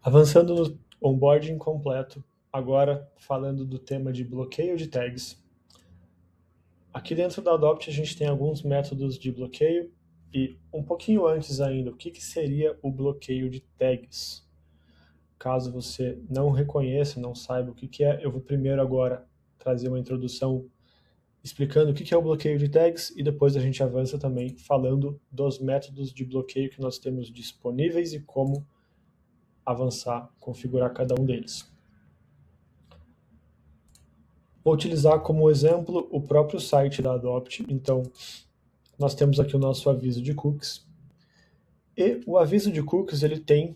Avançando no onboarding completo, agora falando do tema de bloqueio de tags. Aqui dentro da Adopt a gente tem alguns métodos de bloqueio e um pouquinho antes ainda, o que seria o bloqueio de tags? Caso você não reconheça, não saiba o que é, eu vou primeiro agora trazer uma introdução explicando o que é o bloqueio de tags e depois a gente avança também falando dos métodos de bloqueio que nós temos disponíveis e como avançar, configurar cada um deles. Vou utilizar como exemplo o próprio site da Adopt. Então, nós temos aqui o nosso aviso de cookies. E o aviso de cookies ele tem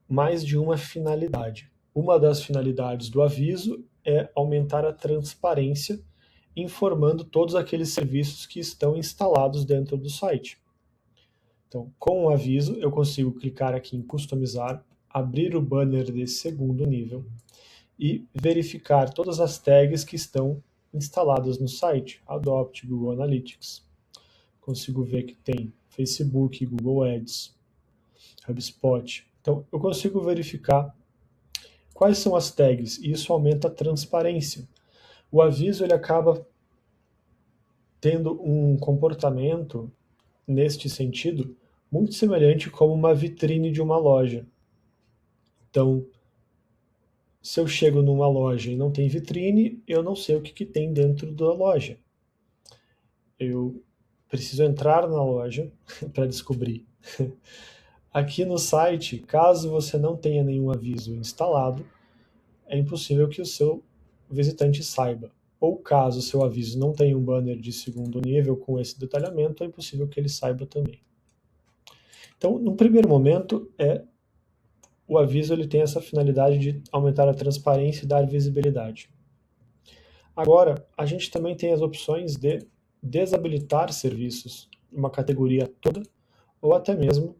mais de uma finalidade. Uma das finalidades do aviso é aumentar a transparência, informando todos aqueles serviços que estão instalados dentro do site. Então, com o aviso, eu consigo clicar aqui em customizar, abrir o banner desse segundo nível e verificar todas as tags que estão instaladas no site, Adopt, Google Analytics. Consigo ver que tem Facebook, Google Ads, HubSpot. Então, eu consigo verificar quais são as tags e isso aumenta a transparência. O aviso ele acaba tendo um comportamento, neste sentido, muito semelhante como uma vitrine de uma loja. Então, se eu chego numa loja e não tem vitrine, eu não sei o que tem dentro da loja. Eu preciso entrar na loja para descobrir. Aqui no site, caso você não tenha nenhum aviso instalado, é impossível que o seu visitante saiba. Ou caso o seu aviso não tenha um banner de segundo nível com esse detalhamento, é impossível que ele saiba também. Então, no primeiro momento, o aviso ele tem essa finalidade de aumentar a transparência e dar visibilidade. Agora, a gente também tem as opções de desabilitar serviços, uma categoria toda, ou até mesmo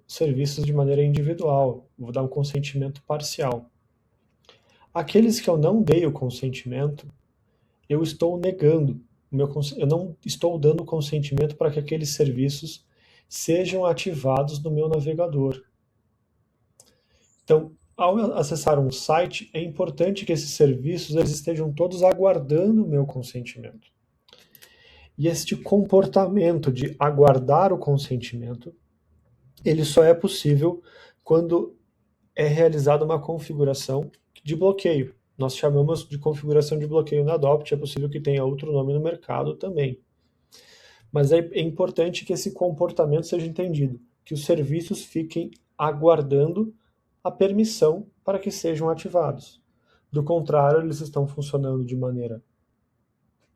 serviços de maneira individual. Vou dar um consentimento parcial. Aqueles que eu não dei o consentimento, eu estou negando. Eu não estou dando consentimento para que aqueles serviços sejam ativados no meu navegador. Então, ao acessar um site, é importante que esses serviços eles estejam todos aguardando o meu consentimento. E este comportamento de aguardar o consentimento, ele só é possível quando é realizada uma configuração de bloqueio. Nós chamamos de configuração de bloqueio na Adopt, é possível que tenha outro nome no mercado também. Mas é importante que esse comportamento seja entendido, que os serviços fiquem aguardando a permissão para que sejam ativados. Do contrário, eles estão funcionando de maneira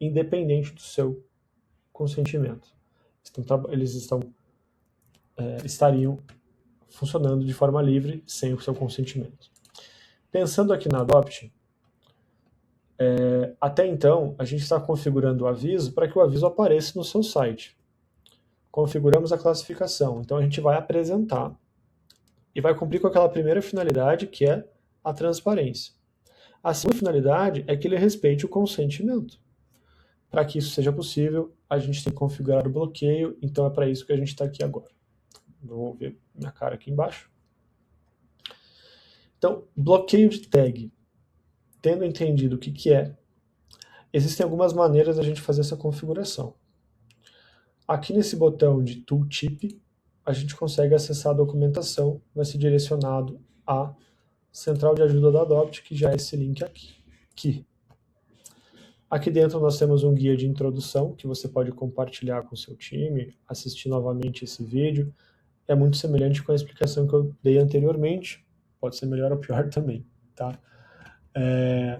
independente do seu consentimento. Eles estariam funcionando de forma livre sem o seu consentimento. Pensando aqui na Adopt, até então a gente está configurando o aviso para que o aviso apareça no seu site. Configuramos a classificação, então a gente vai apresentar e vai cumprir com aquela primeira finalidade que é a transparência. A segunda finalidade é que ele respeite o consentimento. Para que isso seja possível, a gente tem que configurar o bloqueio, então é para isso que a gente está aqui agora. Vou ver minha cara aqui embaixo. Então, bloqueio de tag. Tendo entendido o que é, existem algumas maneiras da gente fazer essa configuração. Aqui nesse botão de Tooltip, a gente consegue acessar a documentação, vai ser direcionado à central de ajuda da Adopt, que já é esse link aqui. Aqui dentro nós temos um guia de introdução, que você pode compartilhar com o seu time, assistir novamente esse vídeo. É muito semelhante com a explicação que eu dei anteriormente, pode ser melhor ou pior também, tá?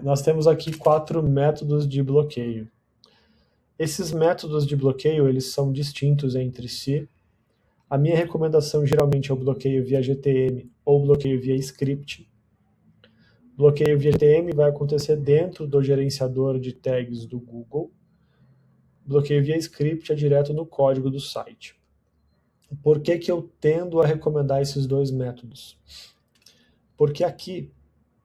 Nós temos aqui 4 métodos de bloqueio. Esses métodos de bloqueio, eles são distintos entre si. A minha recomendação geralmente é o bloqueio via GTM ou bloqueio via script. Bloqueio via GTM vai acontecer dentro do gerenciador de tags do Google. Bloqueio via script é direto no código do site. Por que eu tendo a recomendar esses dois métodos? Porque aqui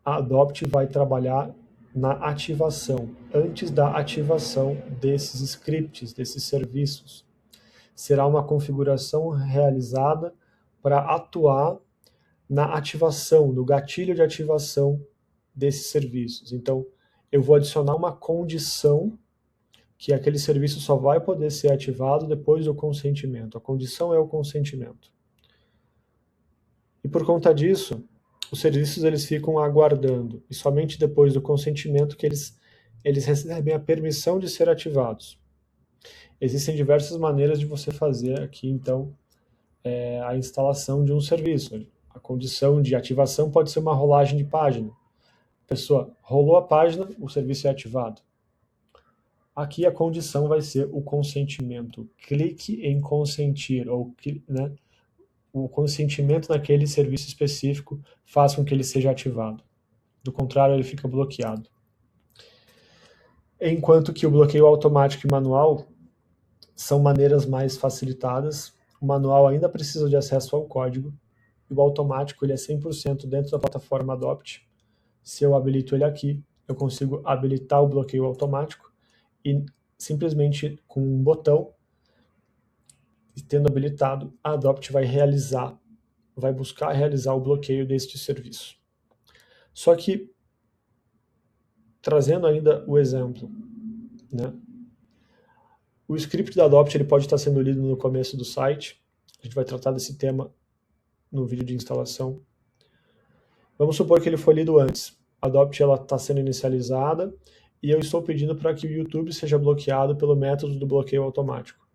a Adopt vai trabalhar na ativação, antes da ativação desses scripts, desses serviços. Será uma configuração realizada para atuar na ativação, no gatilho de ativação desses serviços. Então, eu vou adicionar uma condição que aquele serviço só vai poder ser ativado depois do consentimento. A condição é o consentimento. E por conta disso, os serviços eles ficam aguardando, e somente depois do consentimento que eles recebem a permissão de ser ativados. Existem diversas maneiras de você fazer aqui, então, a instalação de um serviço. A condição de ativação pode ser uma rolagem de página. A pessoa rolou a página, o serviço é ativado. Aqui a condição vai ser o consentimento. Clique em consentir, ou né, o consentimento naquele serviço específico faz com que ele seja ativado. Do contrário, ele fica bloqueado. Enquanto que o bloqueio automático e manual são maneiras mais facilitadas. O manual ainda precisa de acesso ao código, e o automático ele é 100% dentro da plataforma Adopt. Se eu habilito ele aqui, eu consigo habilitar o bloqueio automático e simplesmente com um botão, tendo habilitado, a Adopt vai buscar realizar o bloqueio deste serviço. Só que, trazendo ainda o exemplo, né? O script da Adopt ele pode estar sendo lido no começo do site. A gente vai tratar desse tema no vídeo de instalação. Vamos supor que ele foi lido antes. A Adopt está sendo inicializada e eu estou pedindo para que o YouTube seja bloqueado pelo método do bloqueio automático.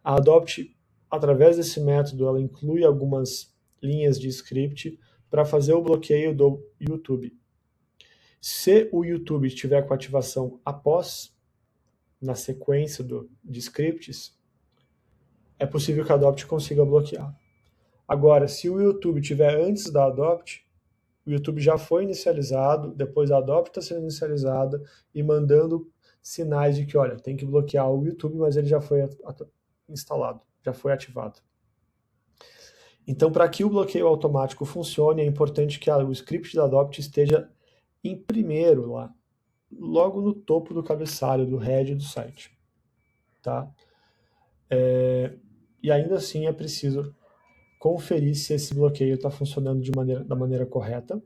A Adopt, através desse método, ela inclui algumas linhas de script para fazer o bloqueio do YouTube. Se o YouTube estiver com ativação após, na sequência de scripts, é possível que a Adopt consiga bloquear. Agora, se o YouTube estiver antes da Adopt, o YouTube já foi inicializado, depois a Adopt está sendo inicializada e mandando sinais de que, olha, tem que bloquear o YouTube, mas ele já foi instalado, já foi ativado. Então, para que o bloqueio automático funcione, é importante que o script da Adopt esteja em primeiro lá, logo no topo do cabeçalho, do head do site. Tá? E ainda assim é preciso conferir se esse bloqueio está funcionando da maneira correta.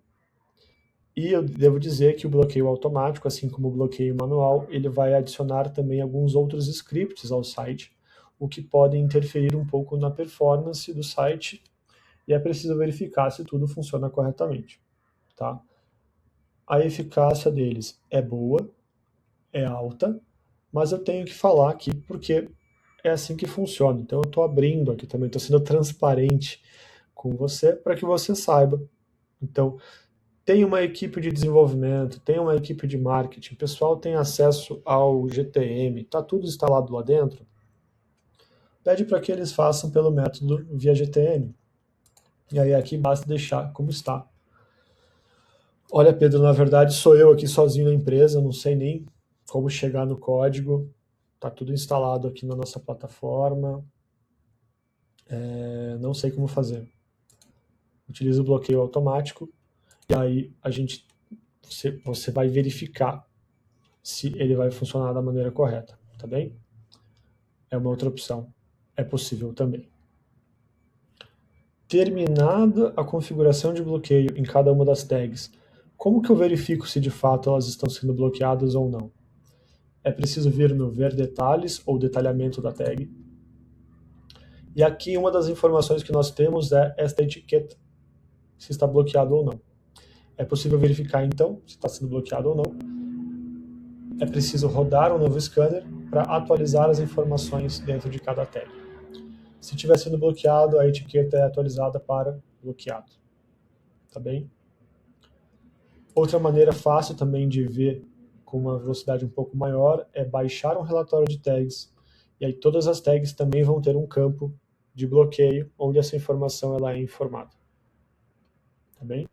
E eu devo dizer que o bloqueio automático, assim como o bloqueio manual, ele vai adicionar também alguns outros scripts ao site, o que pode interferir um pouco na performance do site, e é preciso verificar se tudo funciona corretamente. Tá? A eficácia deles é boa, é alta, mas eu tenho que falar aqui porque é assim que funciona. Então eu estou abrindo aqui também, estou sendo transparente com você para que você saiba. Então, tem uma equipe de desenvolvimento, tem uma equipe de marketing, o pessoal tem acesso ao GTM, está tudo instalado lá dentro. Pede para que eles façam pelo método via GTM. E aí aqui basta deixar como está. Olha, Pedro, na verdade sou eu aqui sozinho na empresa, não sei nem como chegar no código. Está tudo instalado aqui na nossa plataforma. Não sei como fazer. Utiliza o bloqueio automático e aí você vai verificar se ele vai funcionar da maneira correta, tá bem? É uma outra opção. É possível também. Terminada a configuração de bloqueio em cada uma das tags, como que eu verifico se de fato elas estão sendo bloqueadas ou não? É preciso vir no ver detalhes ou detalhamento da tag. E aqui uma das informações que nós temos é esta etiqueta, se está bloqueado ou não. É possível verificar então se está sendo bloqueado ou não. É preciso rodar um novo scanner para atualizar as informações dentro de cada tag. Se estiver sendo bloqueado, a etiqueta é atualizada para bloqueado. Tá bem? Outra maneira fácil também de ver com uma velocidade um pouco maior é baixar um relatório de tags. E aí todas as tags também vão ter um campo de bloqueio, onde essa informação ela é informada. Tá bem?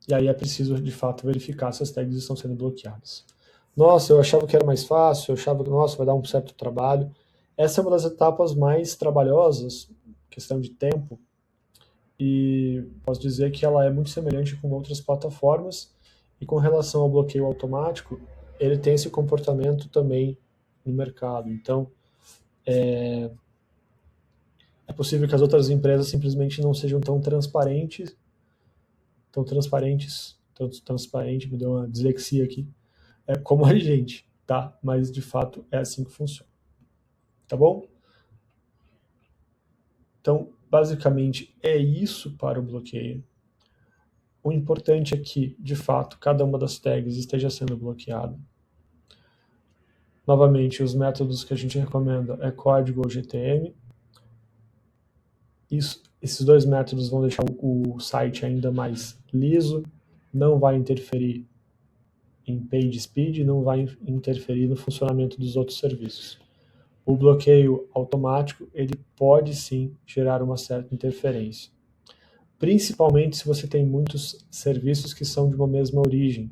E aí é preciso, de fato, verificar se as tags estão sendo bloqueadas. Nossa, eu achava que era mais fácil, eu achava que, nossa, vai dar um certo trabalho. Essa é uma das etapas mais trabalhosas, questão de tempo, e posso dizer que ela é muito semelhante com outras plataformas, e com relação ao bloqueio automático, ele tem esse comportamento também no mercado. Então, É possível que as outras empresas simplesmente não sejam tão transparente, me deu uma dislexia aqui, como a gente, tá? Mas de fato é assim que funciona, tá bom? Então, basicamente é isso para o bloqueio. O importante é que, de fato, cada uma das tags esteja sendo bloqueada. Novamente, os métodos que a gente recomenda é código ou GTM. Esses dois métodos vão deixar o site ainda mais liso, não vai interferir em page speed, não vai interferir no funcionamento dos outros serviços. O bloqueio automático, ele pode sim gerar uma certa interferência, principalmente se você tem muitos serviços que são de uma mesma origem.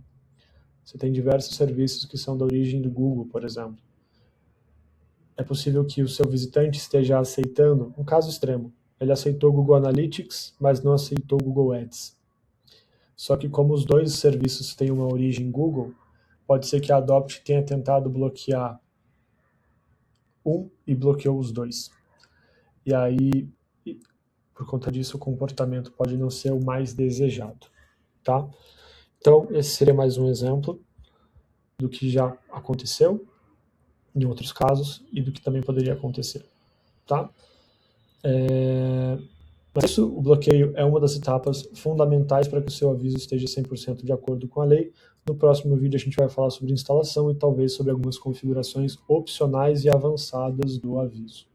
Você tem diversos serviços que são da origem do Google, por exemplo. É possível que o seu visitante esteja aceitando, um caso extremo, ele aceitou o Google Analytics, mas não aceitou o Google Ads. Só que como os dois serviços têm uma origem Google, pode ser que a Adopt tenha tentado bloquear um e bloqueou os dois. E aí, por conta disso, o comportamento pode não ser o mais desejado, tá? Então, esse seria mais um exemplo do que já aconteceu em outros casos e do que também poderia acontecer, tá? Mas isso, o bloqueio é uma das etapas fundamentais para que o seu aviso esteja 100% de acordo com a lei. No próximo vídeo a gente vai falar sobre instalação e talvez sobre algumas configurações opcionais e avançadas do aviso.